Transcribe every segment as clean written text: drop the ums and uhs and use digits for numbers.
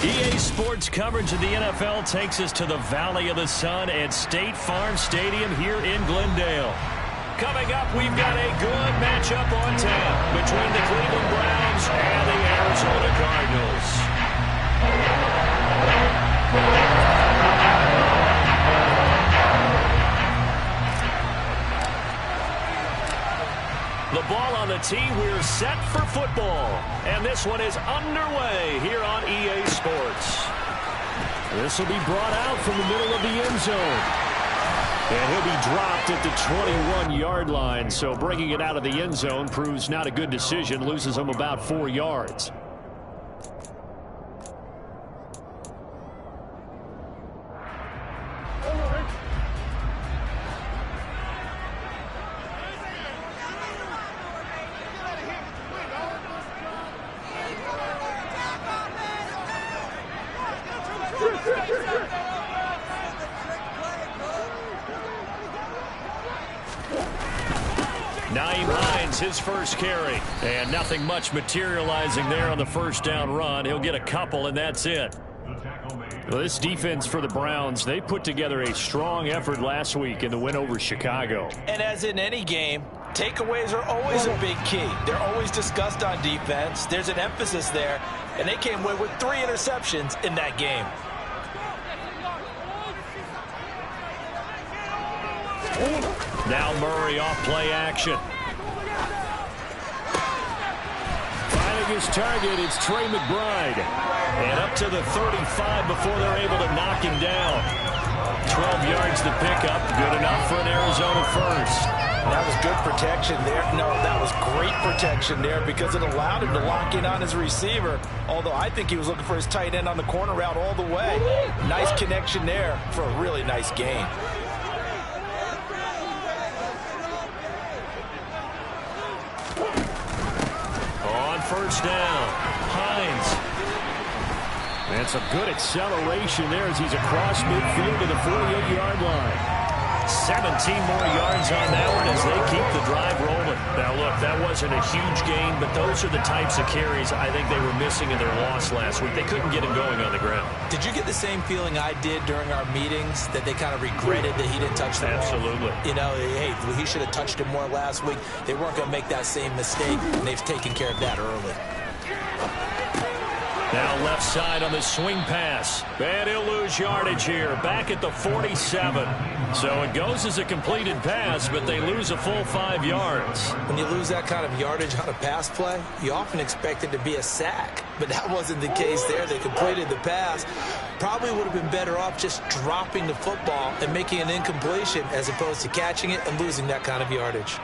EA Sports coverage of the NFL takes us to the Valley of the Sun at State Farm Stadium here in Glendale. Coming up, we've got a good matchup on tap between the Cleveland Browns and the Arizona Cardinals. The ball on the tee, we're set for football. And this one is underway here on EA Sports. This will be brought out from the middle of the end zone. And he'll be dropped at the 21-yard line. So bringing it out of the end zone proves not a good decision. Loses him about 4 yards. His first carry, and nothing much materializing there on the first down run. He'll get a couple, and that's it. Well, this defense for the Browns, they put together a strong effort last week in the win over Chicago. And as in any game, takeaways are always a big key. They're always discussed on defense. There's an emphasis there, and they came away with 3 interceptions in that game. Now Murray off play action. His target, it's Trey McBride. And up to the 35 before they're able to knock him down. 12 yards to pick up. Good enough for an Arizona first. That was good protection there. No, that was great protection there because it allowed him to lock in on his receiver. Although I think he was looking for his tight end on the corner route all the way. Nice connection there for a really nice gain. First down, Hines. And some good acceleration there as he's across midfield to the 48-yard line. 17 more yards on that one as they keep the drive rolling. Now, look, that wasn't a huge gain, but those are the types of carries I think they were missing in their loss last week. They couldn't get him going on the ground. Did you get the same feeling I did during our meetings, that they kind of regretted that he didn't touch the ball? Absolutely. You know, hey, he should have touched it more last week. They weren't going to make that same mistake, and they've taken care of that early. Now left side on the swing pass. And he'll lose yardage here. Back at the 47. So it goes as a completed pass, but they lose a full 5 yards. When you lose that kind of yardage on a pass play, you often expect it to be a sack. But that wasn't the case there. They completed the pass. Probably would have been better off just dropping the football and making an incompletion as opposed to catching it and losing that kind of yardage.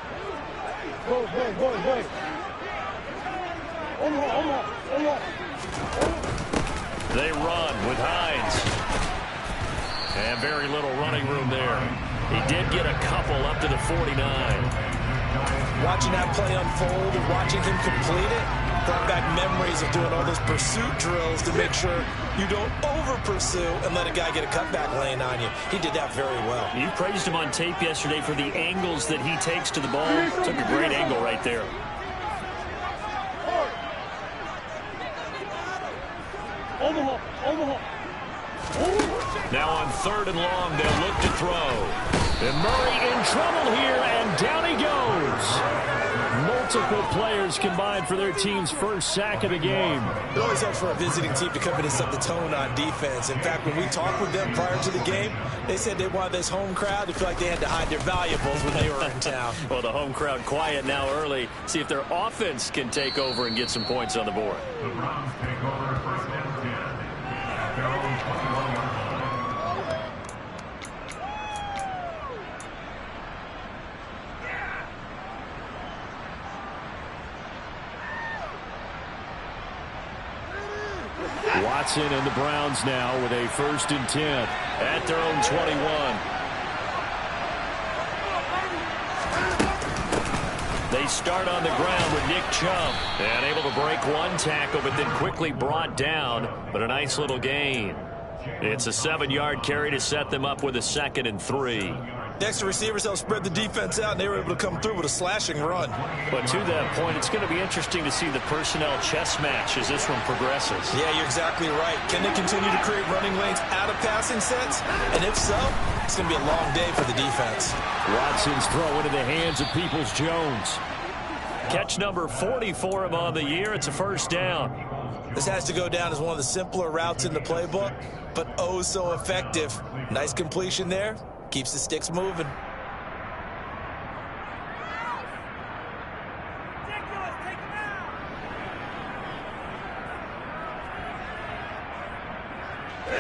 They run with Hines. And very little running room there. He did get a couple up to the 49. Watching that play unfold and watching him complete it brought back memories of doing all those pursuit drills to make sure you don't over-pursue and let a guy get a cutback lane on you. He did that very well. You praised him on tape yesterday for the angles that he takes to the ball. Took a great angle right there. Now on 3rd and long, they'll look to throw. And Murray in trouble here, and down he goes. Multiple players combined for their team's first sack of the game. It always helps for a visiting team to come in and set the tone on defense. In fact, when we talked with them prior to the game, they said they wanted this home crowd to feel like they had to hide their valuables when they were in town. Well, the home crowd quiet now early. See if their offense can take over and get some points on the board. The Browns take over first and 10. At their own 21-yard line. Watson and the Browns now with a 1st and 10 at their own 21. They start on the ground with Nick Chubb. And able to break one tackle, but then quickly brought down. But a nice little gain. It's a 7-yard carry to set them up with a 2nd and 3. The extra receivers helped spread the defense out, and they were able to come through with a slashing run. But to that point, it's going to be interesting to see the personnel chess match as this one progresses. Yeah, you're exactly right. Can they continue to create running lanes out of passing sets? And if so, it's going to be a long day for the defense. Watson's throw into the hands of Peoples-Jones. Catch number 40 for him on the year. It's a first down. This has to go down as one of the simpler routes in the playbook, but oh so effective. Nice completion there. Keeps the sticks moving.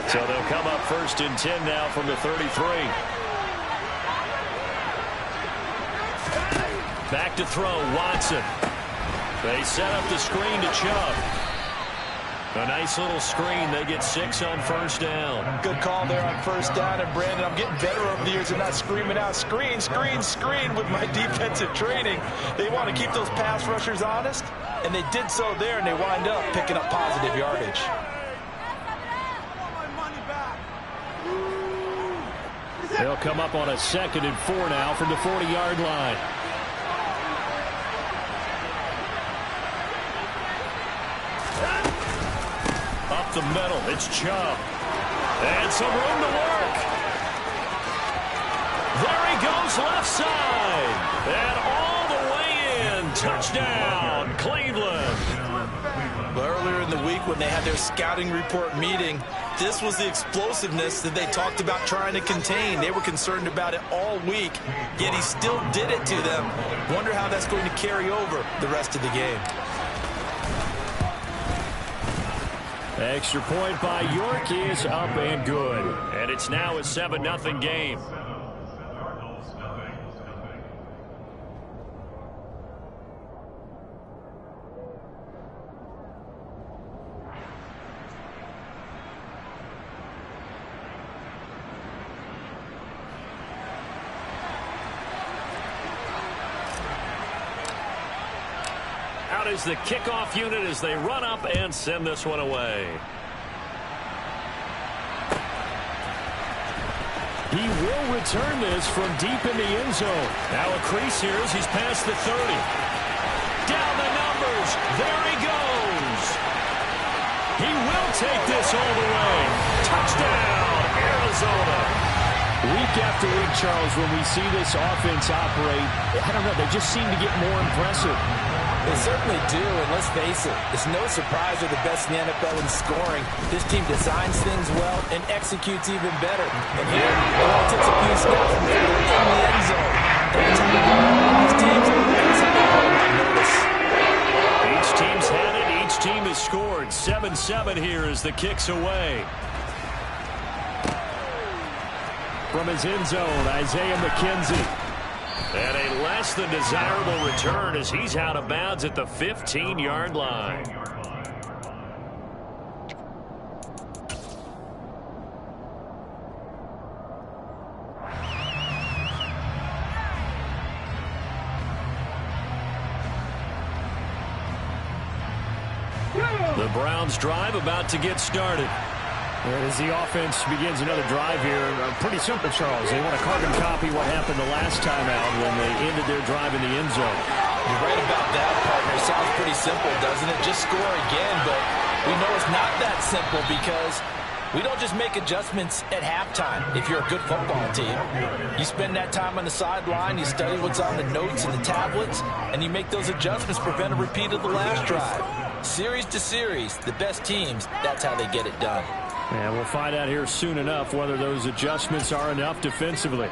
So they'll come up 1st and 10 now from the 33. Back to throw, Watson. They set up the screen to Chubb. A nice little screen. They get 6 on first down. Good call there on first down. And, Brandon, I'm getting better over the years of not screaming out, screen, screen, screen with my defensive training. They want to keep those pass rushers honest, and they did so there, and they wind up picking up positive yardage. They'll come up on a 2nd and 4 now from the 40-yard line. Up the middle, it's Chubb. And some room to work. There he goes, left side. And all the way in. Touchdown, Cleveland. Earlier in the week when they had their scouting report meeting, this was the explosiveness that they talked about trying to contain. They were concerned about it all week, yet he still did it to them. Wonder how that's going to carry over the rest of the game. Extra point by York is up and good. And it's now a 7-0 game. Out is the kickoff unit as they run up and send this one away. He will return this from deep in the end zone. Now a crease here as he's past the 30. Down the numbers. There he goes. He will take this all the way. Touchdown, Arizona. Week after week, Charles, when we see this offense operate, I don't know, they just seem to get more impressive. They certainly do, and let's face it, it's no surprise they're the best in the NFL in scoring. This team designs things well and executes even better. And here, it only takes a few snaps before they're in the end zone. That's how they do all these teams. That's how they put them on notice. Each team's had it. Each team has scored. 7-7 here as the kick's away. From his end zone, Isaiah McKenzie. And a less than desirable return as he's out of bounds at the 15-yard line. The Browns drive about to get started. As the offense begins another drive here, pretty simple, Charles. They want to carbon copy what happened the last time out when they ended their drive in the end zone. You're right about that, partner. Sounds pretty simple, doesn't it? Just score again, but we know it's not that simple because we don't just make adjustments at halftime if you're a good football team. You spend that time on the sideline, you study what's on the notes and the tablets, and you make those adjustments, prevent a repeat of the last drive. Series to series, the best teams, that's how they get it done. And we'll find out here soon enough whether those adjustments are enough defensively.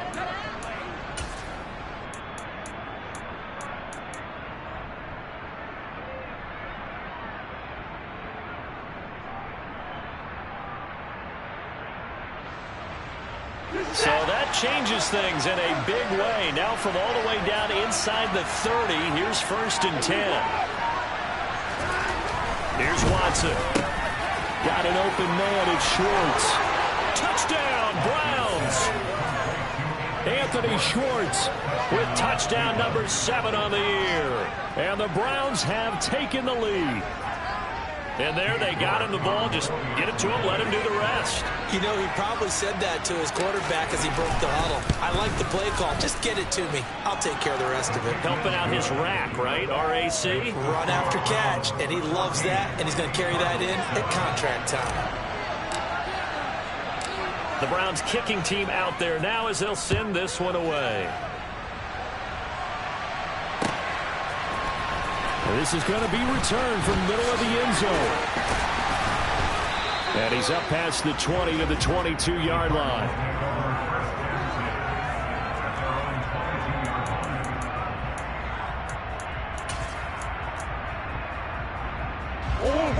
So that changes things in a big way. Now from all the way down inside the 30, here's 1st and 10. Here's Watson. Got an open man, it's Schwartz. Touchdown, Browns. Anthony Schwartz with touchdown number 7 on the year. And the Browns have taken the lead. And there they got him the ball. Just get it to him, let him do the rest. You know, he probably said that to his quarterback as he broke the huddle. I like the play call. Just get it to me. I'll take care of the rest of it. Helping out his rack, right? RAC? Run after catch, and he loves that, and he's going to carry that in at contract time. The Browns kicking team out there now as they'll send this one away. This is going to be returned from the middle of the end zone. And he's up past the 20 to the 22-yard line.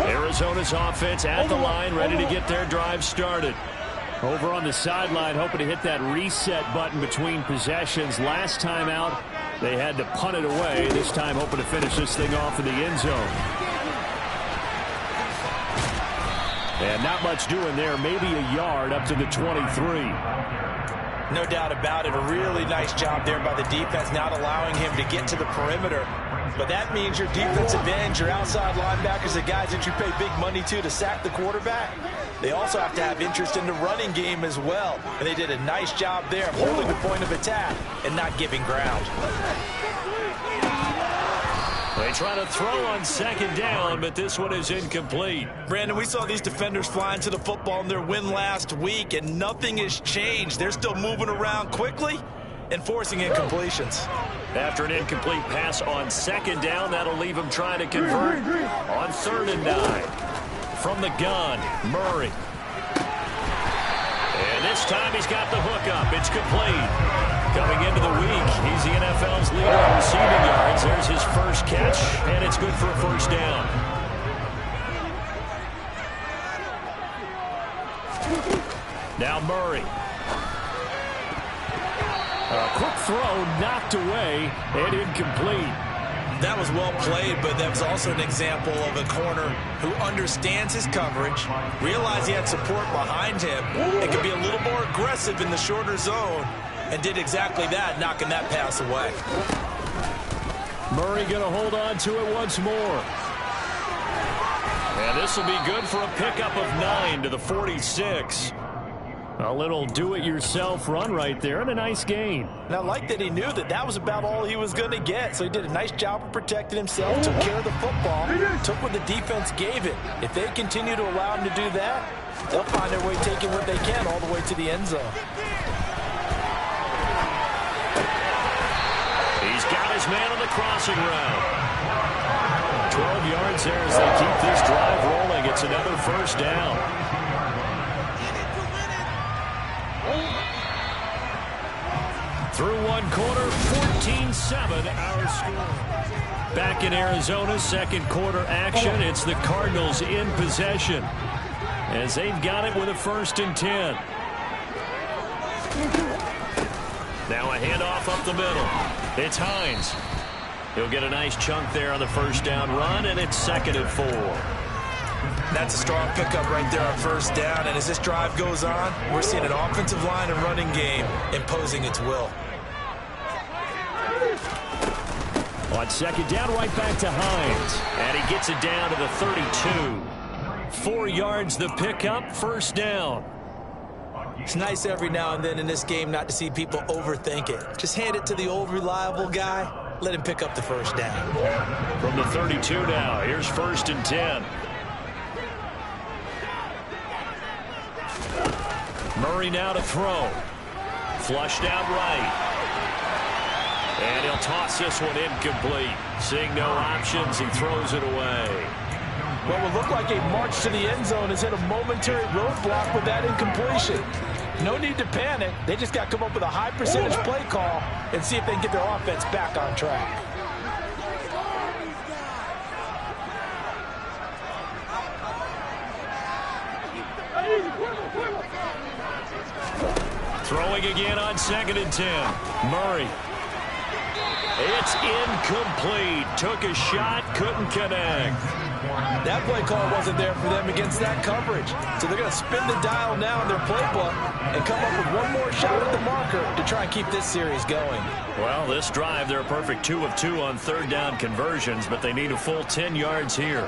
Arizona's offense at the line, ready to get their drive started. Over on the sideline, hoping to hit that reset button between possessions. Last time out, they had to punt it away. This time, hoping to finish this thing off in the end zone. And not much doing there. Maybe a yard up to the 23. No doubt about it. A really nice job there by the defense, not allowing him to get to the perimeter. But that means your defensive ends, your outside linebackers, the guys that you pay big money to sack the quarterback, they also have to have interest in the running game as well. And they did a nice job there of holding the point of attack and not giving ground. They try to throw on second down, but this one is incomplete. Brandon, we saw these defenders flying to the football in their win last week, and nothing has changed. They're still moving around quickly and forcing incompletions. After an incomplete pass on second down, that'll leave him trying to convert on 3rd and 9. From the gun, Murray. And this time he's got the hook up. It's complete. Coming into the week, he's the NFL's leader in receiving yards. There's his first catch, and it's good for a first down. Now Murray. A quick throw knocked away and incomplete. That was well played, but that was also an example of a corner who understands his coverage, realized he had support behind him, and could be a little more aggressive in the shorter zone, and did exactly that, knocking that pass away. Murray going to hold on to it once more. And this will be good for a pickup of 9 to the 46. A little do-it-yourself run right there, and a nice gain. And I like that he knew that that was about all he was going to get. So he did a nice job of protecting himself, took care of the football, took what the defense gave him. If they continue to allow him to do that, they'll find their way taking what they can all the way to the end zone. He's got his man on the crossing route. 12 yards there as they keep this drive rolling. It's another first down. Through one quarter, 14-7 our score. Back in Arizona, second quarter action. It's the Cardinals in possession as they've got it with a 1st and 10. Now a handoff up the middle. It's Hines. He'll get a nice chunk there on the first down run, and it's 2nd and 4. That's a strong pickup right there on first down, and as this drive goes on, we're seeing an offensive line and running game imposing its will. On second down, right back to Hines. And he gets it down to the 32. 4 yards the pickup, 1st down. It's nice every now and then in this game not to see people overthink it. Just hand it to the old reliable guy. Let him pick up the first down. From the 32 now, here's 1st and 10. Murray now to throw. Flushed out right. And he'll toss this one incomplete. Seeing no options, he throws it away. What would look like a march to the end zone has hit a momentary roadblock with that incompletion. No need to panic. They just got to come up with a high percentage play call and see if they can get their offense back on track. Throwing again on 2nd and 10. Murray. It's incomplete. Took a shot, couldn't connect. That play call wasn't there for them against that coverage. So they're going to spin the dial now in their playbook and come up with one more shot at the marker to try and keep this series going. Well, this drive, they're a perfect 2 of 2 on 3rd down conversions, but they need a full 10 yards here.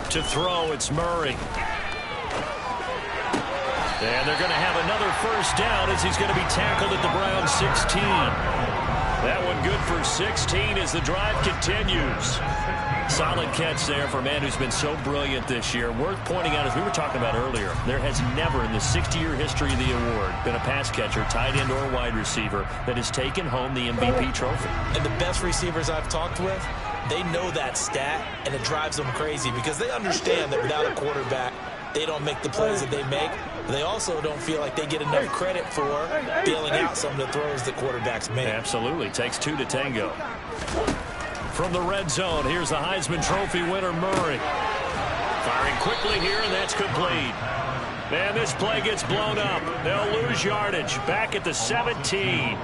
To throw, it's Murray. And they're going to have another first down as he's going to be tackled at the Browns 16. That one good for 16 as the drive continues. Solid catch there for a man who's been so brilliant this year. Worth pointing out, as we were talking about earlier, there has never in the 60-year history of the award been a pass catcher, tight end, or wide receiver that has taken home the MVP trophy. And the best receivers I've talked with, they know that stat, and it drives them crazy because they understand that without a quarterback, they don't make the plays that they make. They also don't feel like they get enough credit for bailing out some of the throws that quarterbacks make. Absolutely. Takes two to tango. From the red zone, here's the Heisman Trophy winner, Murray. Firing quickly here, and that's complete. And this play gets blown up. They'll lose yardage. Back at the 17.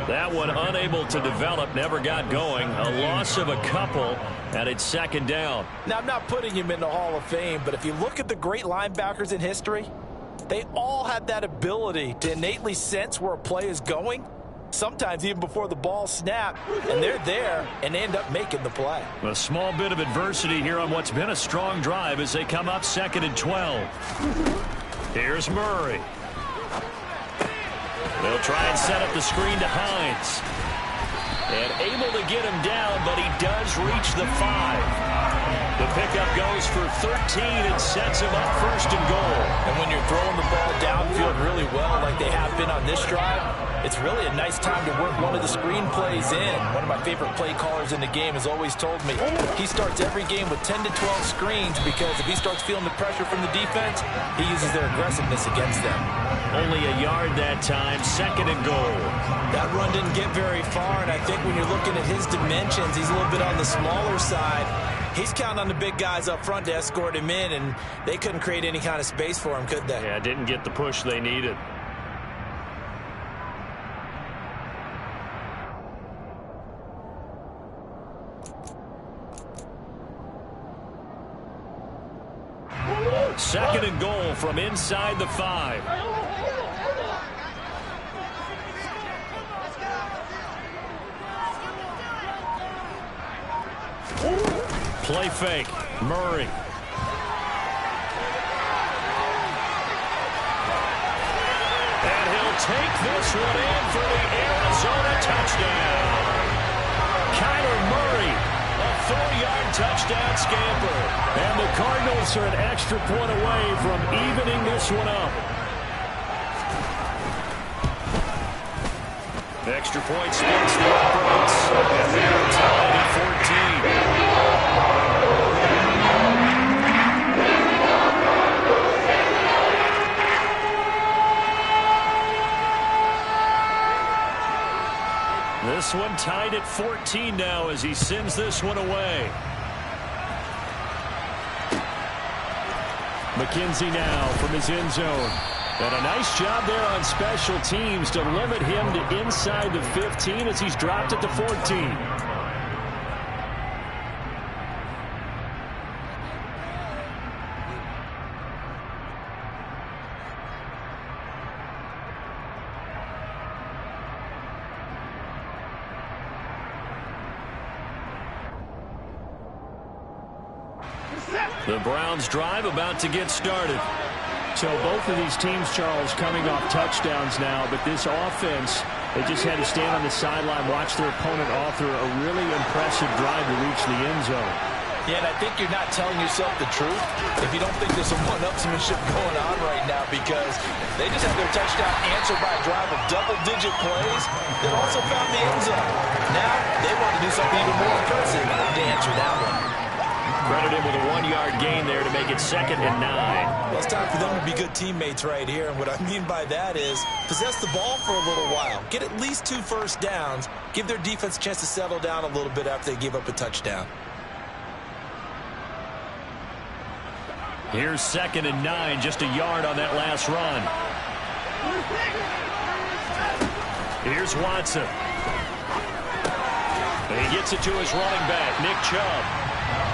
That one unable to develop, never got going. A loss of a couple, and it's second down. Now, I'm not putting him in the Hall of Fame, but if you look at the great linebackers in history, they all have that ability to innately sense where a play is going, sometimes even before the ball snapped, and they're there and they end up making the play. A small bit of adversity here on what's been a strong drive as they come up 2nd and 12. Here's Murray. They'll try and set up the screen to Hines. And able to get him down, but he does reach the 5. The pickup goes for 13 and sets him up 1st and goal. And when you're throwing the ball downfield really well like they have been on this drive, it's really a nice time to work one of the screen plays in. One of my favorite play callers in the game has always told me he starts every game with 10 to 12 screens because if he starts feeling the pressure from the defense, he uses their aggressiveness against them. Only a yard that time, 2nd and goal. That run didn't get very far, and I think when you're looking at his dimensions, he's a little bit on the smaller side. He's counting on the big guys up front to escort him in, and they couldn't create any kind of space for him, could they? Yeah, didn't get the push they needed. Second and goal from inside the 5. Play fake. Murray. And he'll take this one in for the Arizona touchdown. Kyler Murray, a 4-yard touchdown scamper. And the Cardinals are an extra point away from evening this one up. Extra point splits the uprights. And they're tied at 14. This one tied at 14 now as he sends this one away. McKenzie now from his end zone. And a nice job there on special teams to limit him to inside the 15 as he's dropped at the 14. The Browns drive about to get started. So both of these teams, Charles, coming off touchdowns now, but this offense, they just had to stand on the sideline, watch their opponent author a really impressive drive to reach the end zone. Yeah, and I think you're not telling yourself the truth if you don't think there's some one-upsmanship going on right now because they just had their touchdown answered by a drive of double-digit plays that also found the end zone. Now they want to do something even more impressive to answer that one. Credit him with a 1-yard gain there to make it 2nd and 9. Well, it's time for them to be good teammates right here. And what I mean by that is possess the ball for a little while. Get at least 2 first downs. Give their defense a chance to settle down a little bit after they give up a touchdown. Here's 2nd and 9, just a yard on that last run. Here's Watson. And he gets it to his running back, Nick Chubb.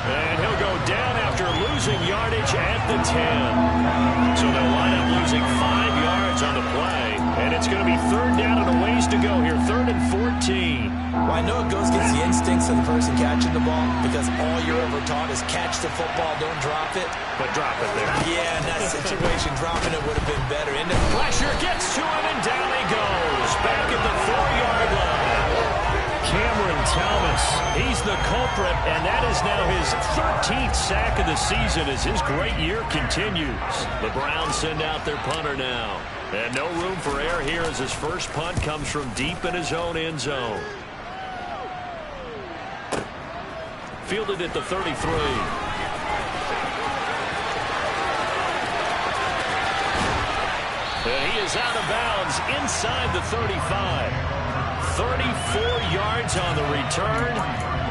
And he'll go down after losing yardage at the 10. So they'll wind up losing 5 yards on the play. And it's going to be third down and a ways to go here. 3rd and 14. Well, I know it goes against the instincts of the person catching the ball because all you're ever taught is catch the football, don't drop it. But drop it there. Yeah, in that situation, dropping it would have been better. And the pressure gets to him, and down he goes. Back at the 4-yard line. Cameron Thomas, he's the culprit, and that is now his 13th sack of the season as his great year continues. The Browns send out their punter now. And no room for error here as his first punt comes from deep in his own end zone. Fielded at the 33. And he is out of bounds inside the 35. 34 yards on the return,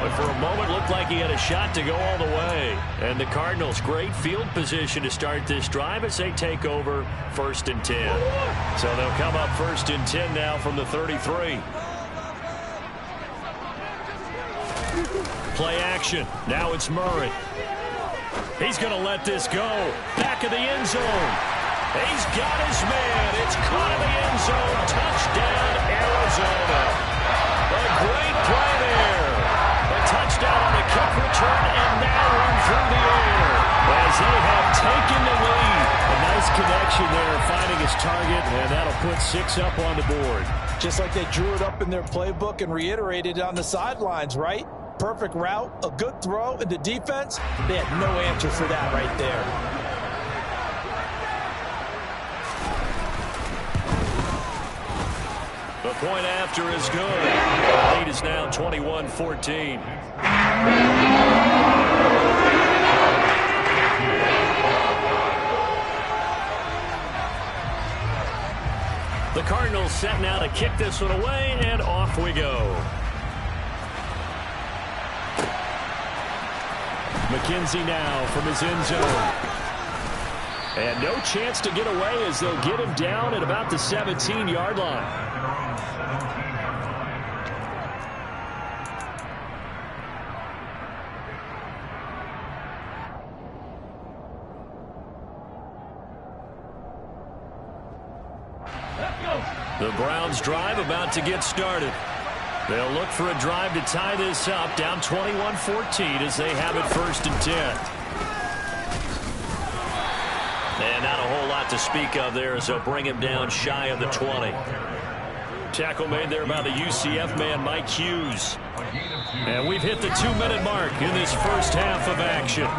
but for a moment looked like he had a shot to go all the way. And the Cardinals, great field position to start this drive as they take over 1st and 10. So they'll come up 1st and 10 now from the 33. Play action. Now it's Murray. He's going to let this go. Back of the end zone. He's got his man. It's caught in the end zone. Touchdown, Arizona. A great play there. A touchdown on the kick return and now run through the air as they have taken the lead. A nice connection there, finding his target, and that'll put 6 up on the board. just like they drew it up in their playbook and reiterated on the sidelines, right? Perfect route, a good throw, and the defense, they had no answer for that right there. The point after is good. The lead is now 21-14. The Cardinals set now to kick this one away, and off we go. McKenzie now from his end zone. And no chance to get away as they'll get him down at about the 17-yard line. The Browns drive about to get started. They'll look for a drive to tie this up, down 21-14 as they have it 1st and 10. And not a whole lot to speak of there as they'll bring him down shy of the 20. Tackle made there by the UCF man, Mike Hughes. And we've hit the 2-minute mark in this first half of action.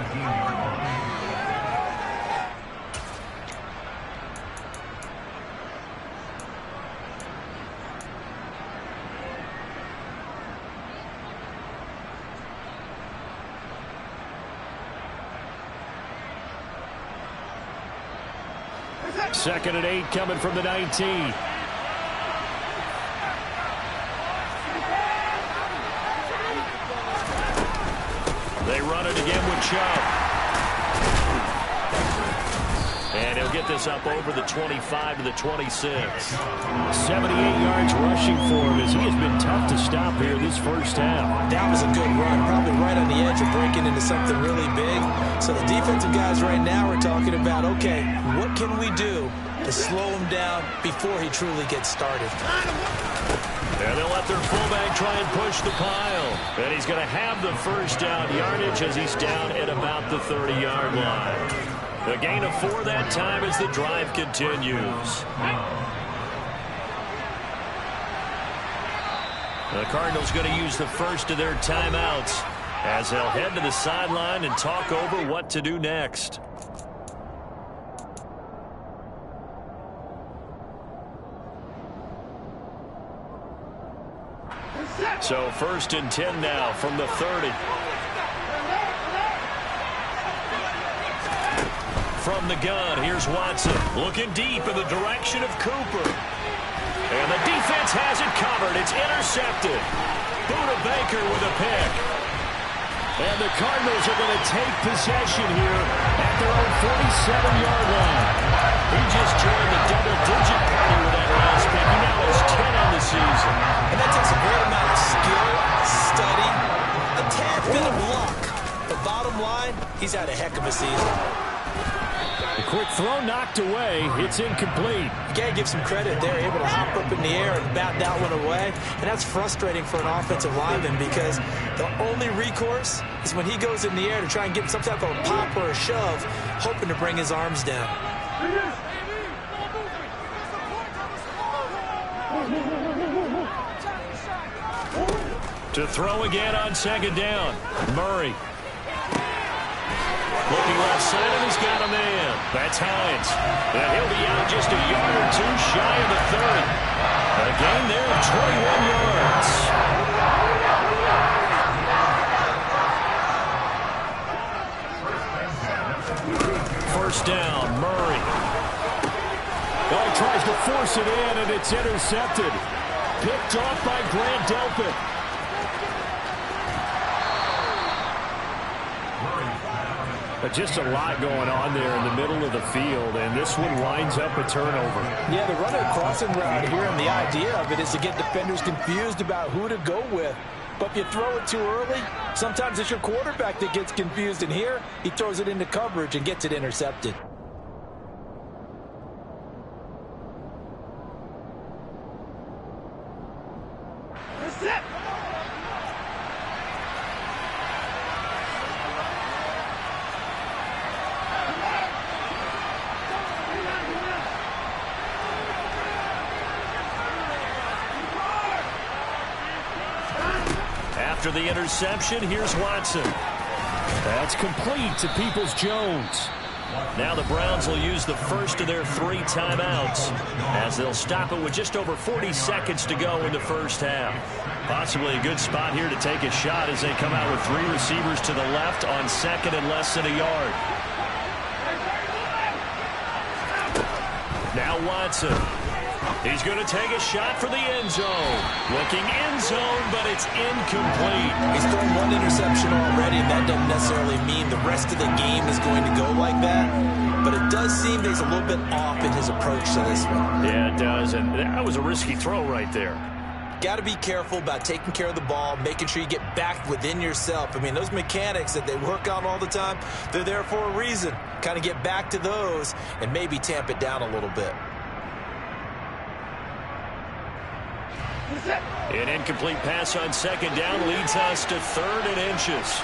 Second and 8 coming from the 19. They run it again with Chubb. And he'll get this up over the 25 to the 26. 78 yards rushing for him as he has been tough to stop here this first half. That was a good run, probably right on the edge of breaking into something really big. So the defensive guys right now are talking about, okay, what can we do to slow him down before he truly gets started? And they'll let their fullback try and push the pile. And he's going to have the first down yardage as he's down at about the 30-yard line. A gain of 4 that time as the drive continues. The Cardinals going to use the first of their timeouts as they'll head to the sideline and talk over what to do next. So 1st and 10 now from the 30. From the gun, here's Watson looking deep in the direction of Cooper. And the defense has it covered. It's intercepted. Buda Baker with a pick. And the Cardinals are going to take possession here at their own 47-yard line. He just joined the double-digit party with that last pick. He now has 10 on the season. And that takes a great amount of skill, study, a tad bit of luck. The bottom line, he's had a heck of a season. The Quick throw knocked away. It's incomplete. You got to give some credit. They're able to hop up in the air and bat that one away. And that's frustrating for an offensive lineman because the only recourse is when he goes in the air to try and get some type of a pop or a shove, hoping to bring his arms down. To throw again on second down. Murray. Looking left side, and he's got a man. That's Hines. And he'll be out just a yard or two shy of the 30. A gain there of 21 yards. First down, Murray. Oh, tries to force it in, and it's intercepted. Picked off by Grant Delpit. Just a lot going on there in the middle of the field, and this one winds up a turnover. Yeah, the runner crossing route here, and the idea of it is to get defenders confused about who to go with. But if you throw it too early, sometimes it's your quarterback that gets confused, and here he throws it into coverage and gets it intercepted. After the interception, here's Watson. That's complete to Peoples-Jones. Now the Browns will use the first of their 3 timeouts as they'll stop it with just over 40 seconds to go in the first half. Possibly a good spot here to take a shot as they come out with 3 receivers to the left on second and less than a yard. Now Watson. He's going to take a shot for the end zone. Looking end zone, but it's incomplete. He's thrown 1 interception already, and that doesn't necessarily mean the rest of the game is going to go like that. But it does seem that he's a little bit off in his approach to this one. Yeah, it does, and that was a risky throw right there. Got to be careful about taking care of the ball, making sure you get back within yourself. I mean, those mechanics that they work on all the time, they're there for a reason. Kind of get back to those and maybe tamp it down a little bit. An incomplete pass on second down leads us to 3rd and inches.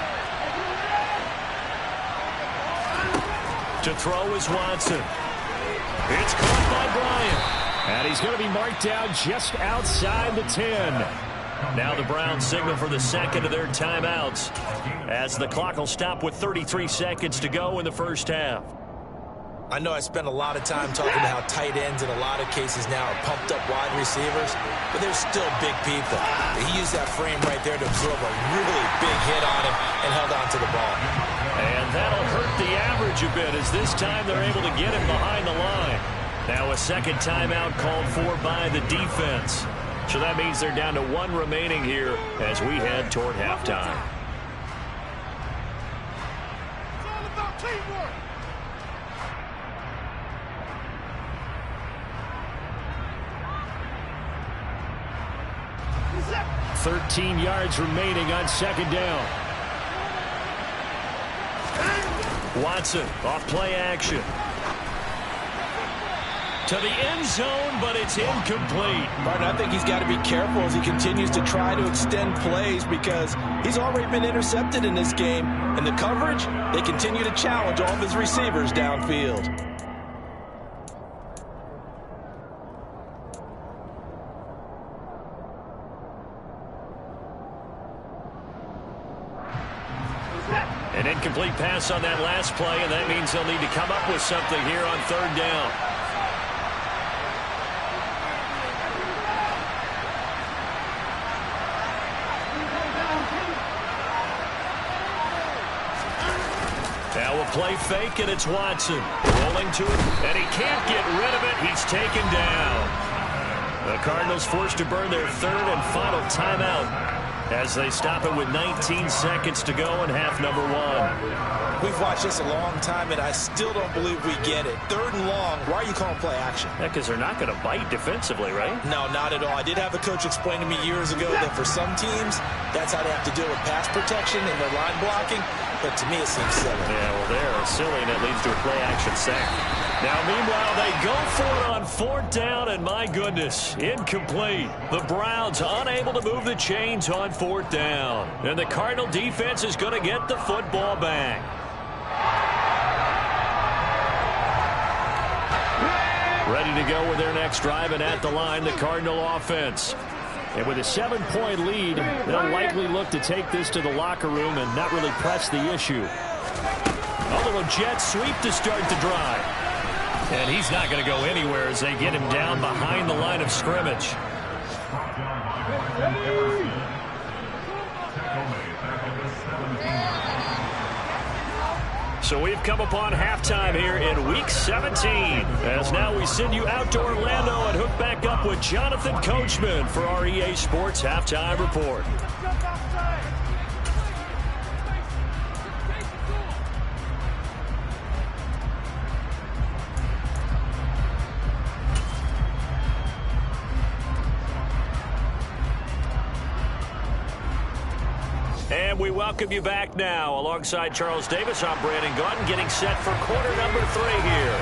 To throw is Watson. It's caught by Bryant. And he's going to be marked down just outside the 10. Now the Browns signal for the second of their timeouts as the clock will stop with 33 seconds to go in the first half. I know I spent a lot of time talking about how tight ends in a lot of cases now are pumped up wide receivers, but they're still big people. He used that frame right there to absorb a really big hit on him and held on to the ball. And that'll hurt the average a bit as this time they're able to get him behind the line. Now a second timeout called for by the defense. So that means they're down to 1 remaining here as we head toward halftime. It's all about teamwork. 13 yards remaining on second down. Watson off play action. To the end zone, but it's incomplete. Martin, I think he's got to be careful as he continues to try to extend plays because he's already been intercepted in this game. And the coverage, they continue to challenge all of his receivers downfield. An incomplete pass on that last play, and that means they'll need to come up with something here on third down. Now a play fake, and it's Watson. Rolling to it, and he can't get rid of it. He's taken down. The Cardinals forced to burn their third and final timeout as they stop it with 19 seconds to go in half number 1. We've watched this a long time, and I still don't believe we get it. Third and long, why are you calling play action? Yeah, because they're not going to bite defensively, right? No, not at all. I did have a coach explain to me years ago that for some teams, that's how they have to deal with pass protection and their line blocking. but to me it seems silly. Yeah, well, they're silly, and it leads to a play-action sack. Now, meanwhile, they go for it on 4th down, and my goodness, incomplete. The Browns unable to move the chains on 4th down. And the Cardinal defense is going to get the football back. Ready to go with their next drive, and at the line, the Cardinal offense. And with a 7-point lead, they'll likely look to take this to the locker room and not really press the issue. A little jet sweep to start the drive. And he's not going to go anywhere as they get him down behind the line of scrimmage. So we've come upon halftime here in Week 17. As now we send you out to Orlando and hook back up with Jonathan Coachman for our EA Sports Halftime Report. And we welcome you back now. Alongside Charles Davis, I'm Brandon Gaudin, getting set for quarter number 3 here.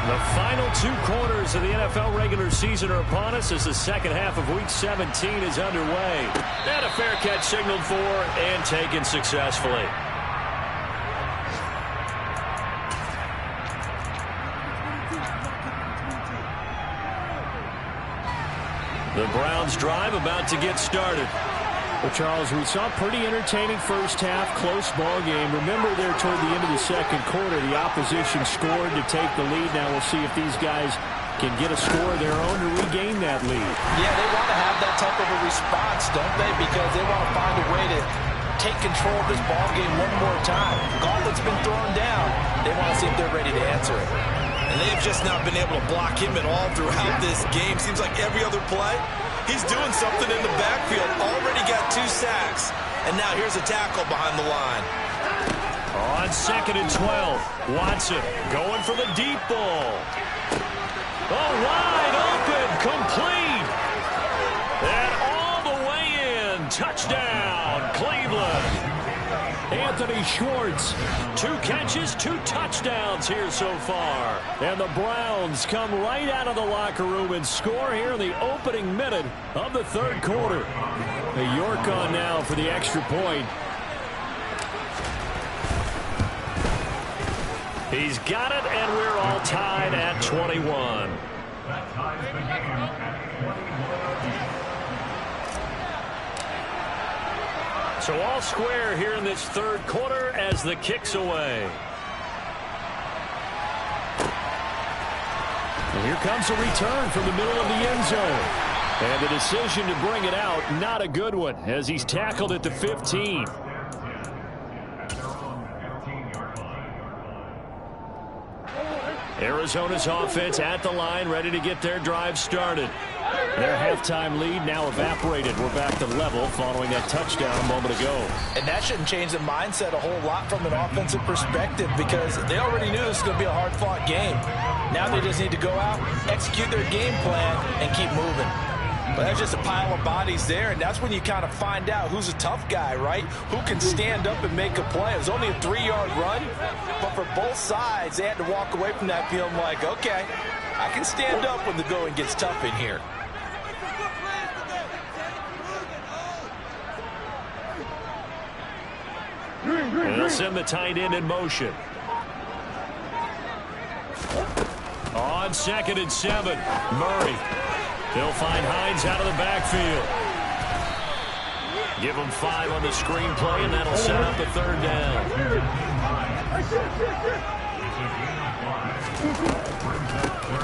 The final 2 quarters of the NFL regular season are upon us as the second half of Week 17 is underway. And a fair catch signaled for and taken successfully. The Browns drive about to get started. Well, Charles, we saw a pretty entertaining first half, close ball game. Remember there toward the end of the second quarter, the opposition scored to take the lead. Now we'll see if these guys can get a score of their own to regain that lead. Yeah, they want to have that type of a response, don't they? Because they want to find a way to take control of this ball game one more time. Gauntlet's been thrown down. They want to see if they're ready to answer it. And they've just not been able to block him at all throughout this game. Seems like every other play, he's doing something in the backfield. Already got 2 sacks. And now here's a tackle behind the line. On 2nd and 12, Watson going for the deep ball. Oh, wide open, complete. And all the way in. Touchdown, Cleveland. Anthony Schwartz, 2 catches, 2 touchdowns here so far. And the Browns come right out of the locker room and score here in the opening minute of the 3rd quarter. York on now for the extra point. He's got it, and we're all tied at 21. That ties the game at 21. So all square here in this 3rd quarter as the kick's away. And here comes a return from the middle of the end zone. And the decision to bring it out, not a good one, as he's tackled at the 15. Arizona's offense at the line, ready to get their drive started. Their halftime lead now evaporated. We're back to level following that touchdown a moment ago. And that shouldn't change the mindset a whole lot from an offensive perspective because they already knew this was going to be a hard-fought game. Now they just need to go out, execute their game plan, and keep moving. But that's just a pile of bodies there, and that's when you kind of find out who's a tough guy, right? Who can stand up and make a play. It was only a 3-yard run, but for both sides, they had to walk away from that feeling like, okay, I can stand up when the going gets tough in here. And they'll send the tight end in motion. On 2nd and 7, Murray. They'll find Hines out of the backfield. Give him 5 on the screen play, and that'll set up the 3rd down.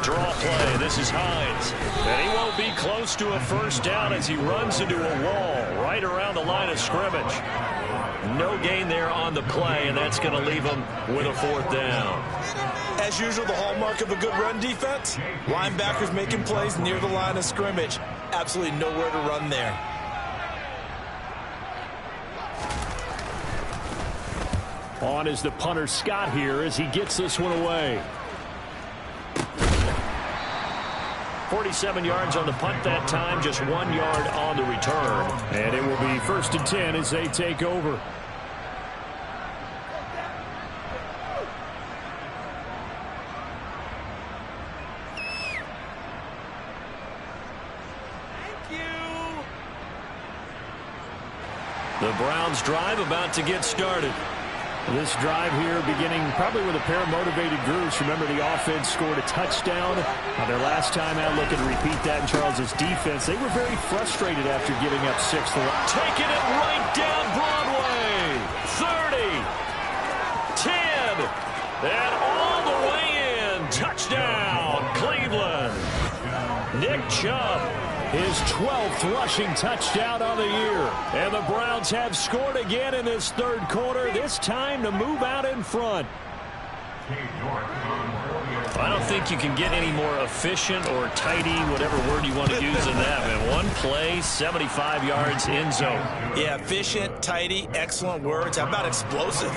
Draw play. This is Hines. And he won't be close to a 1st down as he runs into a wall right around the line of scrimmage. No gain there on the play, and that's going to leave him with a 4th down. As usual, the hallmark of a good run defense, linebackers making plays near the line of scrimmage. Absolutely nowhere to run there. On is the punter Scott here as he gets this one away. 47 yards on the punt that time, just 1 yard on the return. And it will be 1st and 10 as they take over. The Browns drive about to get started. This drive here beginning probably with a pair of motivated groups. Remember, the offense scored a touchdown their last time out. Looking to repeat that in Charles's defense. They were very frustrated after giving up 6. Taking it right down Broadway. 30. 10. And all the way in. Touchdown, Cleveland. Nick Chubb, his 12th rushing touchdown on the year. And the Browns have scored again in this third quarter, this time to move out in front. I don't think you can get any more efficient or tidy, whatever word you want to use in that, man. One play, 75 yards, end zone. Yeah, efficient, tidy, excellent words. How about explosive?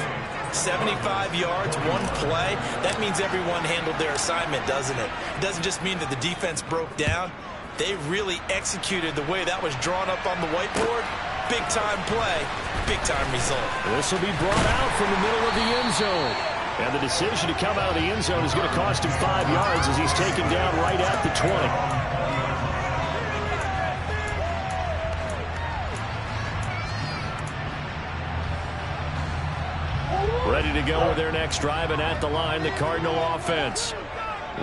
75 yards, one play. That means everyone handled their assignment, doesn't it? It doesn't just mean that the defense broke down. They really executed the way that was drawn up on the whiteboard. Big-time play, big-time result. This will be brought out from the middle of the end zone. And the decision to come out of the end zone is going to cost him 5 yards as he's taken down right at the 20. Ready to go with their next drive, and at the line, the Cardinal offense.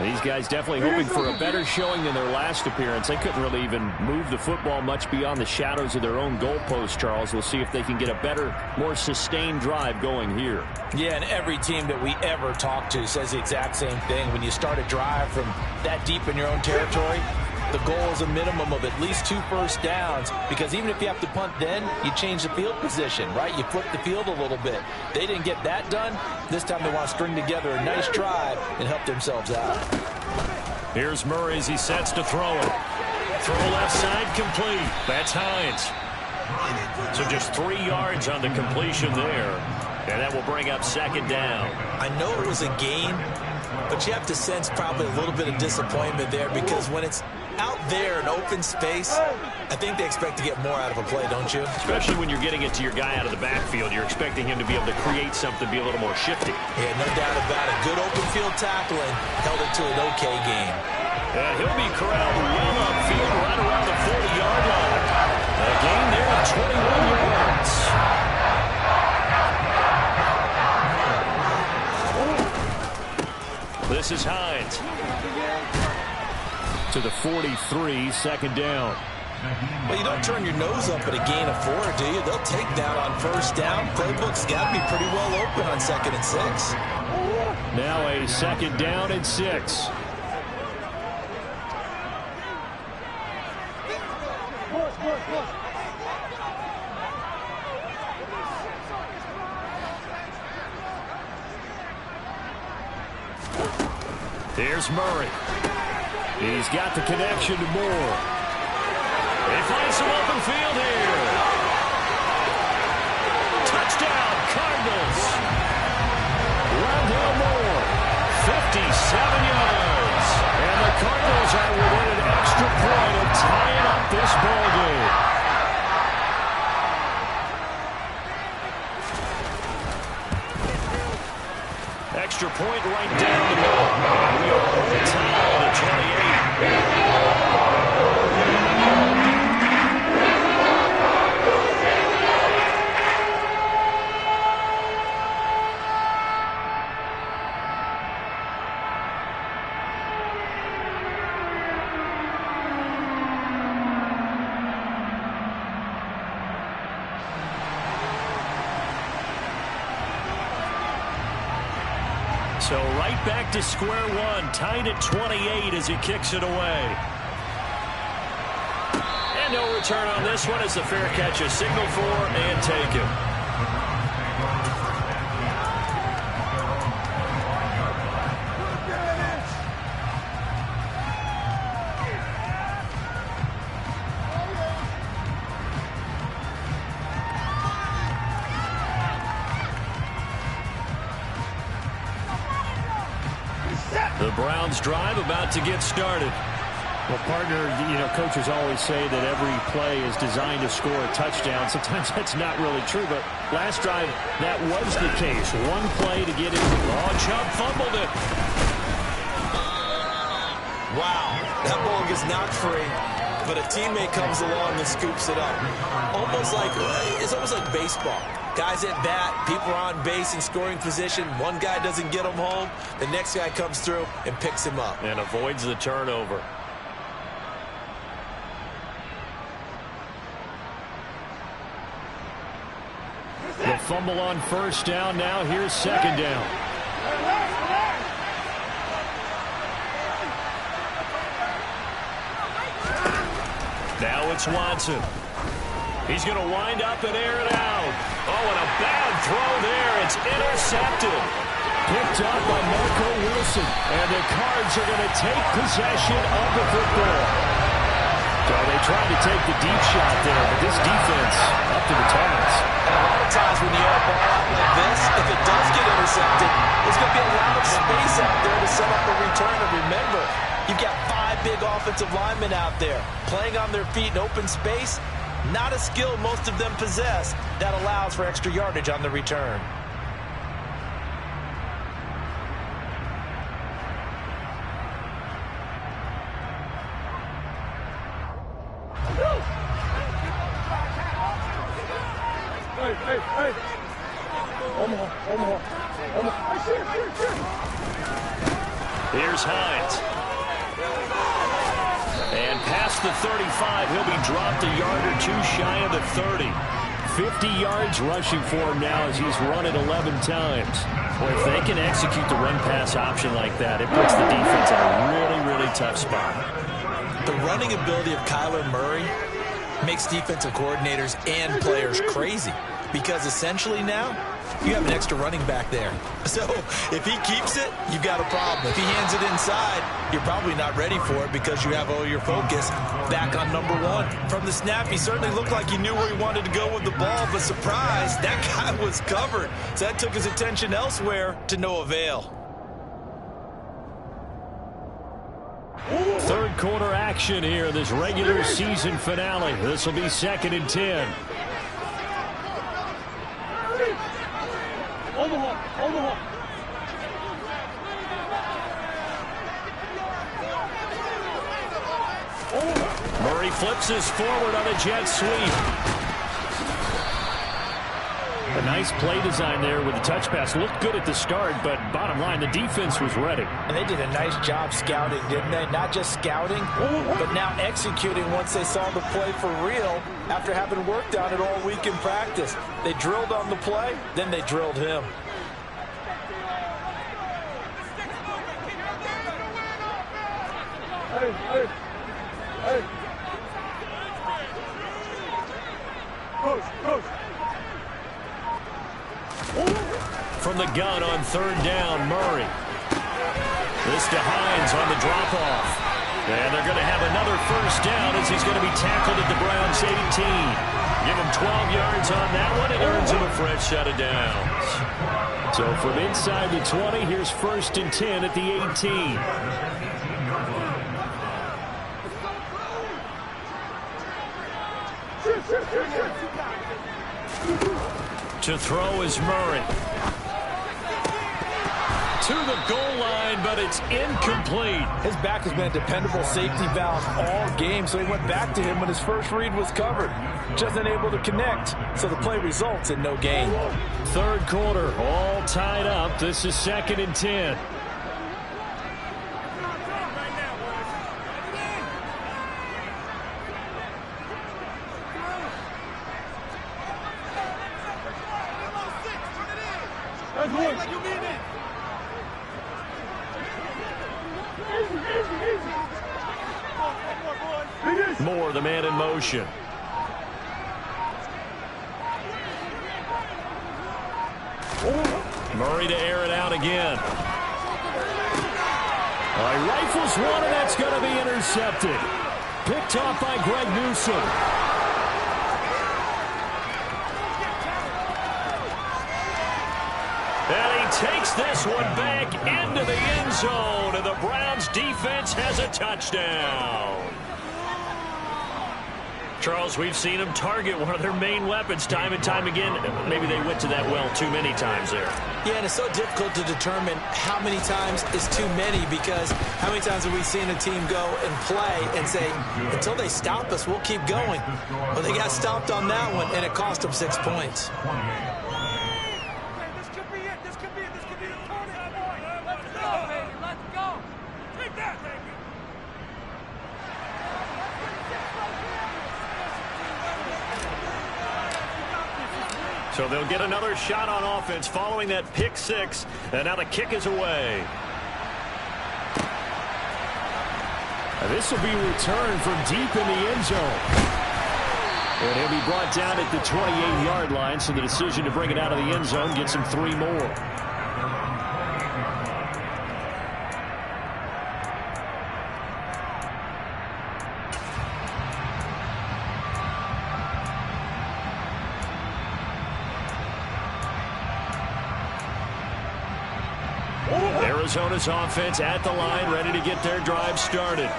These guys definitely hoping for a better showing than their last appearance. They couldn't really even move the football much beyond the shadows of their own goalpost, Charles. We'll see if they can get a better, more sustained drive going here. Yeah, and every team that we ever talk to says the exact same thing. When you start a drive from that deep in your own territory, the goal is a minimum of at least 2 first downs, because even if you have to punt then, you change the field position, right? You flip the field a little bit. They didn't get that done. This time they want to string together a nice drive and help themselves out. Here's Murray as he sets to throw it. Throw left side complete. That's Hines. So just 3 yards on the completion there. And that will bring up second down. I know it was a gain, but you have to sense probably a little bit of disappointment there, because when it's out there in open space, I think they expect to get more out of a play, don't you? Especially when you're getting it to your guy out of the backfield. You're expecting him to be able to create something, be a little more shifty. Yeah, no doubt about it. Good open field tackling held it to an okay game. And he'll be corralled well upfield right around the 40-yard line. A gain there of 21 yards. This is Hines. To the 43, second down. Well, you don't turn your nose up at a gain of 4, do you? They'll take that on first down. Playbook's got to be pretty well open on 2nd and 6. Now a second down and 6. Here's Murray. He's got the connection to Moore. They find some open field here. Touchdown, Cardinals. Rondale Moore, 57 yards. And the Cardinals are within an extra point of tying up this ballgame. Extra point right down the middle. And we are all tied at 28. So right back to square one, tied at 28 as he kicks it away. And no return on this one as the fair catch is signaled for and taken. The Browns drive about to get started. Well, partner, coaches always say that every play is designed to score a touchdown. Sometimes that's not really true, but last drive, that was the case. One play to get in. Oh, Chubb fumbled it. Wow, that ball gets knocked free. but a teammate comes along and scoops it up. It's almost like baseball. Guys at bat, people are on base in scoring position. One guy doesn't get him home. The next guy comes through and picks him up. And avoids the turnover. The fumble on first down. Now here's second down. Now it's Watson. He's going to wind up and air it out. Oh, and a bad throw there. It's intercepted. Picked up by Marco Wilson. And the Cards are going to take possession of the football. So they tried to take the deep shot there, but this defense up to the targets. And a lot of times when you air a ball out like this, if it does get intercepted, there's going to be a lot of space out there to set up a return. And remember, you've got 5 big offensive linemen out there playing on their feet in open space. Not a skill most of them possess that allows for extra yardage on the return. Here's Hines. And past the 35, he'll be dropped a yard or two shy of the 30. 50 yards rushing for him now as he's run it 11 times. Well, if they can execute the run-pass option like that, it puts the defense in a really, really tough spot. The running ability of Kyler Murray makes defensive coordinators and players crazy because essentially now you have an extra running back there. So if he keeps it, you've got a problem. If he hands it inside, you're probably not ready for it because you have all your focus back on number 1. From the snap, he certainly looked like he knew where he wanted to go with the ball, but surprise, that guy was covered. So that took his attention elsewhere to no avail. Third quarter action here, this regular season finale. This will be 2nd and 10. Murray flips us forward on a jet sweep. A nice play design there with the touch pass. Looked good at the start, but bottom line, the defense was ready. And they did a nice job scouting, didn't they? Not just scouting, but now executing once they saw the play for real after having worked on it all week in practice. They drilled on the play, then they drilled him. From the gun on 3rd down, Murray. This to Hines on the drop-off. And they're going to have another first down as he's going to be tackled at the Browns' 18. Give him 12 yards on that one. It earns him a fresh set of downs. So from inside the 20, here's 1st and 10 at the 18. To throw is Murray. To the goal line, but it's incomplete. His back has been a dependable safety valve all game, so he went back to him when his first read was covered. Just unable to connect, so the play results in no gain. Third quarter, all tied up. This is 2nd and 10. Moore, the man in motion. Murray to air it out again. He rifles one, and that's going to be intercepted. Picked off by Greg Newsome. And he takes this one back into the end zone, and the Browns defense has a touchdown. Charles, we've seen them target one of their main weapons time and time again. Maybe they went to that well too many times there. Yeah, and it's so difficult to determine how many times is too many, because how many times have we seen a team go and play and say, until they stop us, we'll keep going. Well, they got stopped on that one, and it cost them 6 points. This could be it. This could be it. This could be the turning point. Let's go, baby. Let's go. Take that, baby. So they'll get another shot on offense following that pick six. And now the kick is away. This will be returned from deep in the end zone. And he'll be brought down at the 28-yard line, so the decision to bring it out of the end zone gets him 3 more. Arizona's offense at the line, ready to get their drive started.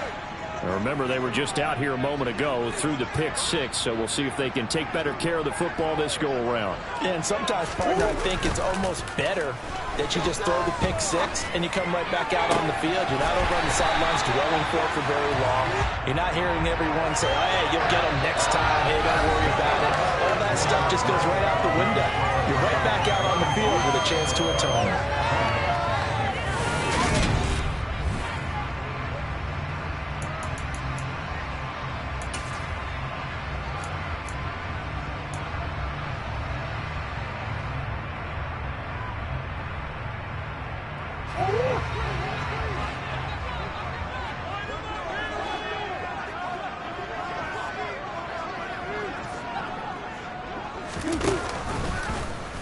Remember, they were just out here a moment ago through the pick six, so we'll see if they can take better care of the football this go-around. And sometimes, partner, I think it's almost better that you just throw the pick six and you come right back out on the field. You're not over on the sidelines dwelling for very long. You're not hearing everyone say, hey, you'll get them next time. Hey, don't worry about it. All that stuff just goes right out the window. You're right back out on the field with a chance to atone.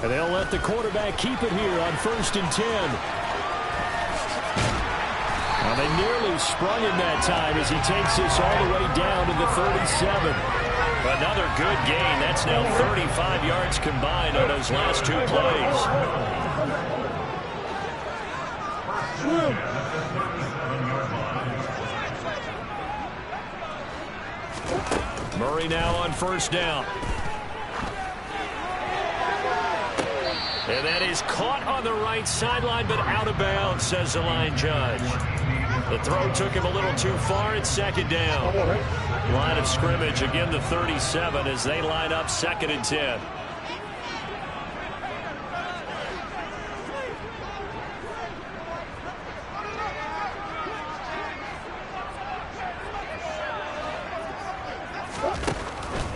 And they'll let the quarterback keep it here on 1st and 10. Now they nearly sprung him that time as he takes this all the way down to the 37. Another good gain. That's now 35 yards combined on those last 2 plays. Murray now on 1st down. And that is caught on the right sideline, but out of bounds, says the line judge. The throw took him a little too far. It's 2nd down. Line of scrimmage, again the 37 as they line up 2nd and 10.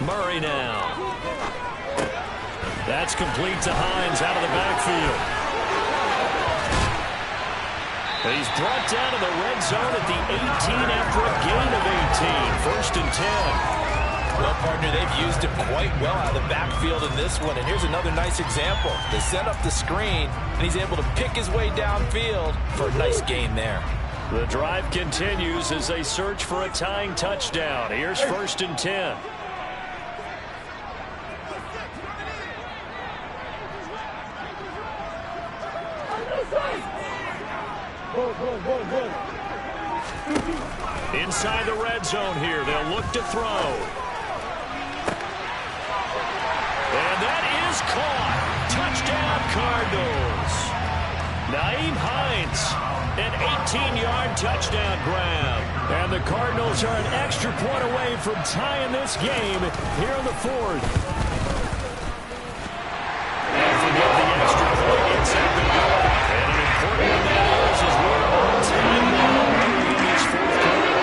Murray now. That's complete to Hines out of the backfield. He's brought down to the red zone at the 18 after a gain of 18. 1st and 10. Well, partner, they've used him quite well out of the backfield in this one. And here's another nice example. They set up the screen, and he's able to pick his way downfield for a nice gain there. The drive continues as they search for a tying touchdown. Here's 1st and 10. Inside the red zone here. They'll look to throw. And that is caught. Touchdown, Cardinals. Nyheim Hines, an 18-yard touchdown grab. And the Cardinals are an extra point away from tying this game here in the 4th. And forget the extra point. It's at the goal. And an important one that is as we're on time now in this 4th quarter.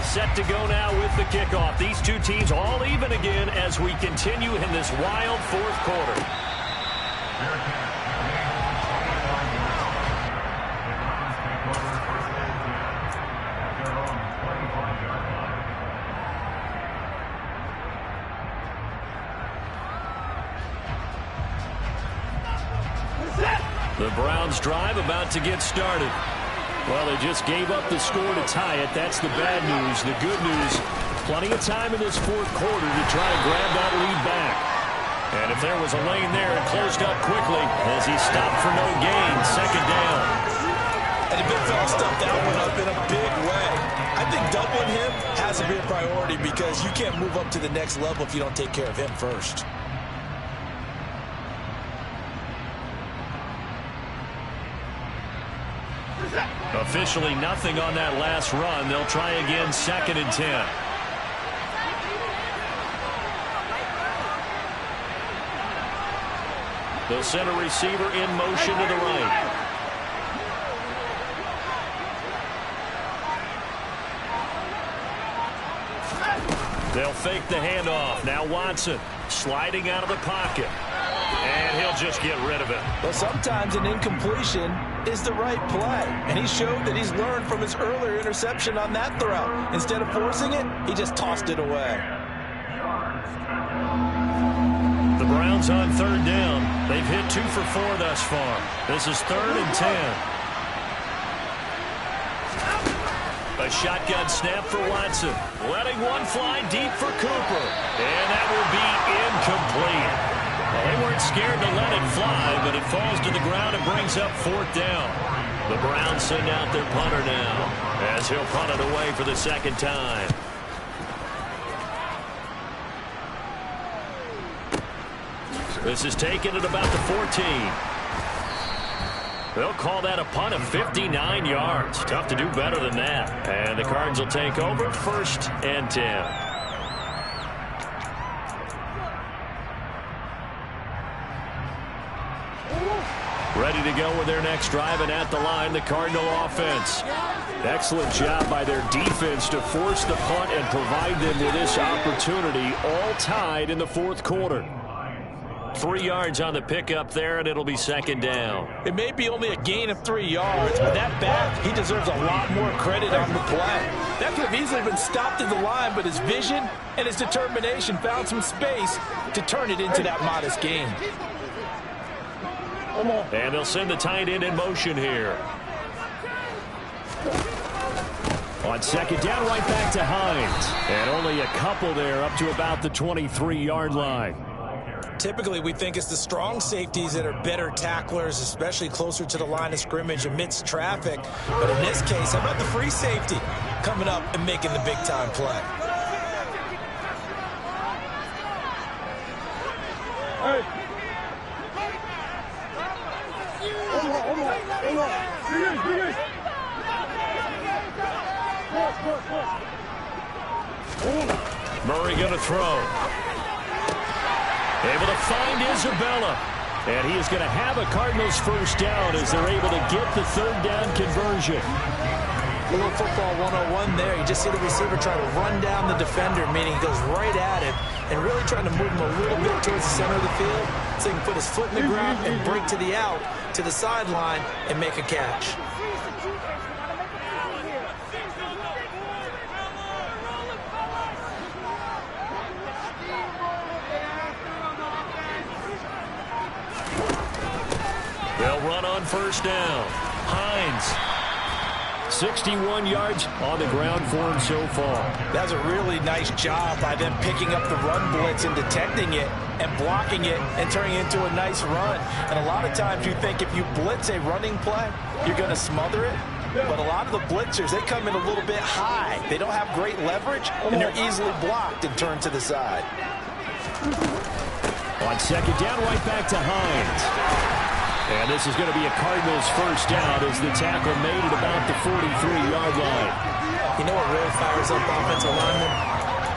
Set to go now with the kickoff. These two teams all even again as we continue in this wild 4th quarter. The Browns drive about to get started. Well, they just gave up the score to tie it. That's the bad news. The good news, plenty of time in this 4th quarter to try to grab that lead back. And If there was a lane there, it closed up quickly as he stopped for no gain. Second down. And the big fella stuffed that one up in a big way. I think doubling him has to be a priority because you can't move up to the next level if you don't take care of him first. Officially nothing on that last run. They'll try again, 2nd and 10. They'll send a receiver in motion to the right. They'll fake the handoff. Now Watson sliding out of the pocket. And he'll just get rid of it. But sometimes an incompletion is the right play. And he showed that he's learned from his earlier interception on that throw. Instead of forcing it, he just tossed it away. The Browns on 3rd down. They've hit 2 for 4 thus far. This is 3rd and 10. A shotgun snap for Watson. Letting one fly deep for Cooper. And that will be incomplete. Well, they weren't scared to let it fly, but it falls to the ground and brings up 4th down. The Browns send out their punter now as he'll punt it away for the 2nd time. This is taken at about the 14. They'll call that a punt of 59 yards. Tough to do better than that. And the Cards will take over 1st and 10. Ready to go with their next drive, and at the line, the Cardinal offense. Excellent job by their defense to force the punt and provide them with this opportunity, all tied in the 4th quarter. 3 yards on the pickup there, and it'll be 2nd down. It may be only a gain of 3 yards, but that back, he deserves a lot more credit on the play. That could have easily been stopped at the line, but his vision and his determination found some space to turn it into that modest gain. And they'll send the tight end in motion here. On 2nd down, right back to Hines. And only a couple there up to about the 23-yard line. Typically, we think it's the strong safeties that are better tacklers, especially closer to the line of scrimmage amidst traffic. But in this case, how about the free safety coming up and making the big-time play? Murray going to throw. Able to find Isabella. And he is going to have a Cardinals 1st down as they're able to get the 3rd down conversion. A little football 101 there. You just see the receiver try to run down the defender, meaning he goes right at him and really trying to move him a little bit towards the center of the field so he can put his foot in the ground and break to the out, to the sideline, and make a catch. They'll run on 1st down. Hines. 61 yards on the ground for him so far. That's a really nice job by them picking up the run blitz and detecting it and blocking it and turning it into a nice run. And a lot of times you think if you blitz a running play, you're going to smother it. But a lot of the blitzers, they come in a little bit high. They don't have great leverage, and they're easily blocked and turned to the side. On 2nd down, right back to Hines. And this is going to be a Cardinals 1st down as the tackle made at about the 43-yard line. You know what really fires up offensive linemen?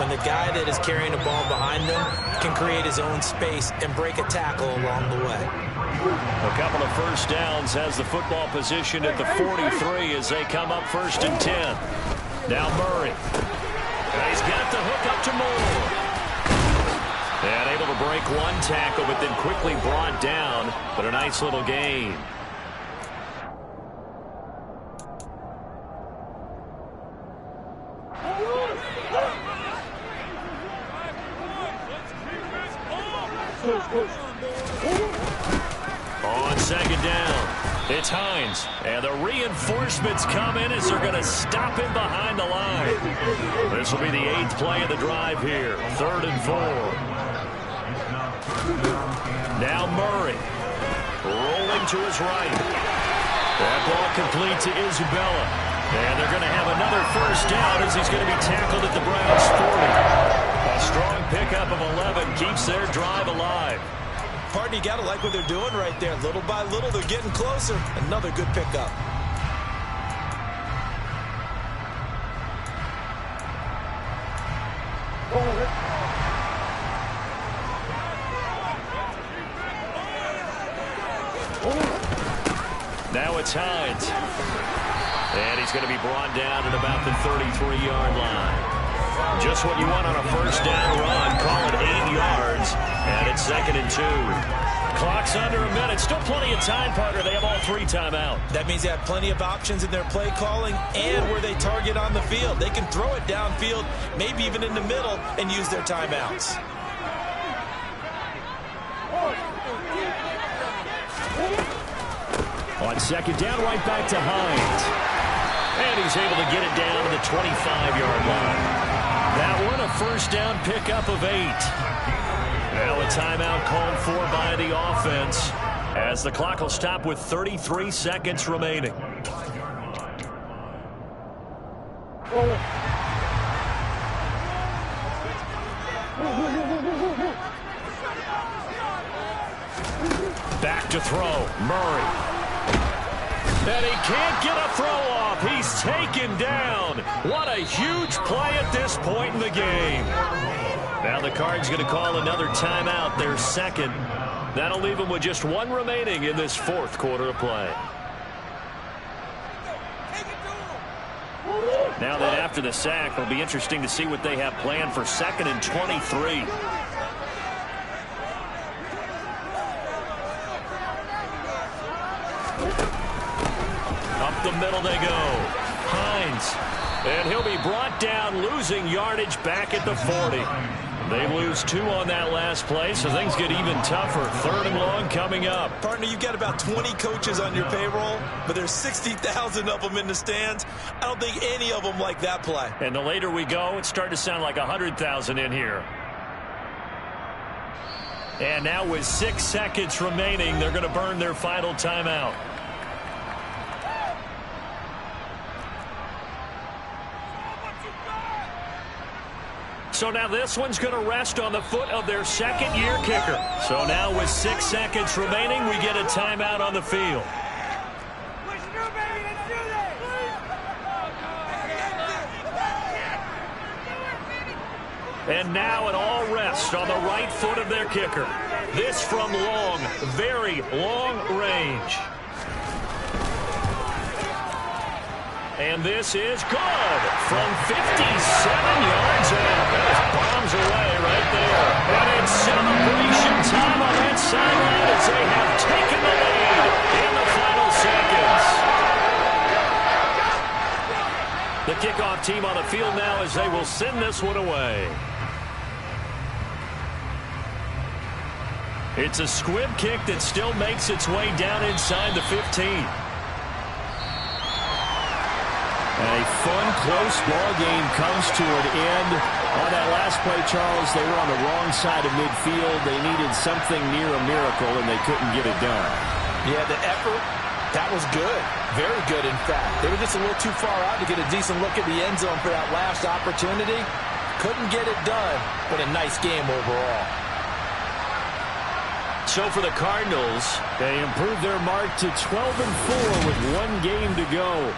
When the guy that is carrying the ball behind them can create his own space and break a tackle along the way. A couple of 1st downs has the football position at the 43 as they come up 1st and 10. Now Murray. And he's got the hook up to Moore. And able to break one tackle, but then quickly brought down. But a nice little gain. On 2nd down, it's Hines. And the reinforcements come in as they're going to stop him behind the line. This will be the 8th play of the drive here. 3rd and 4. Murray. Rolling to his right. That ball complete to Isabella. And they're going to have another first down as he's going to be tackled at the Browns' 40. A strong pickup of 11 keeps their drive alive. Partner, you got to like what they're doing right there. Little by little, they're getting closer. Another good pickup. Now it's Hines. And he's going to be brought down at about the 33-yard line. Just what you want on a first down run. Call it 8 yards. And it's 2nd and 2. Clock's under a minute. Still plenty of time, partner. They have all 3 timeouts. That means they have plenty of options in their play calling and where they target on the field. They can throw it downfield, maybe even in the middle, and use their timeouts. On 2nd down, right back to Hines. And he's able to get it down to the 25-yard line. That one, a first down pickup of 8. Now a timeout called for by the offense as the clock will stop with 33 seconds remaining. Back to throw. Murray. And he can't get a throw off. He's taken down. What a huge play at this point in the game. Now the Cards going to call another timeout, their 2nd. That'll leave them with just 1 remaining in this 4th quarter of play. Now that after the sack, it'll be interesting to see what they have planned for 2nd and 23. Up the middle they go. Hines. And he'll be brought down, losing yardage back at the 40. They lose 2 on that last play, so things get even tougher. 3rd and long coming up. Partner, you've got about 20 coaches on your payroll, but there's 60,000 of them in the stands. I don't think any of them like that play. And the later we go, it's starting to sound like 100,000 in here. And now with 6 seconds remaining, they're going to burn their final timeout. So now this one's going to rest on the foot of their 2nd-year kicker. So now with 6 seconds remaining, we get a timeout on the field. And now it all rests on the right foot of their kicker. This from long, very long range. And this is good from 57 yards out. That bombs away right there. And it's celebration time on that sideline as they have taken the lead in the final seconds. The kickoff team on the field now as they will send this one away. It's a squib kick that still makes its way down inside the 15. A fun, close ball game comes to an end. On that last play, Charles, they were on the wrong side of midfield. They needed something near a miracle, and they couldn't get it done. Yeah, the effort, that was good. Very good, in fact. They were just a little too far out to get a decent look at the end zone for that last opportunity. Couldn't get it done, but a nice game overall. So for the Cardinals, they improved their mark to 12-4 with 1 game to go.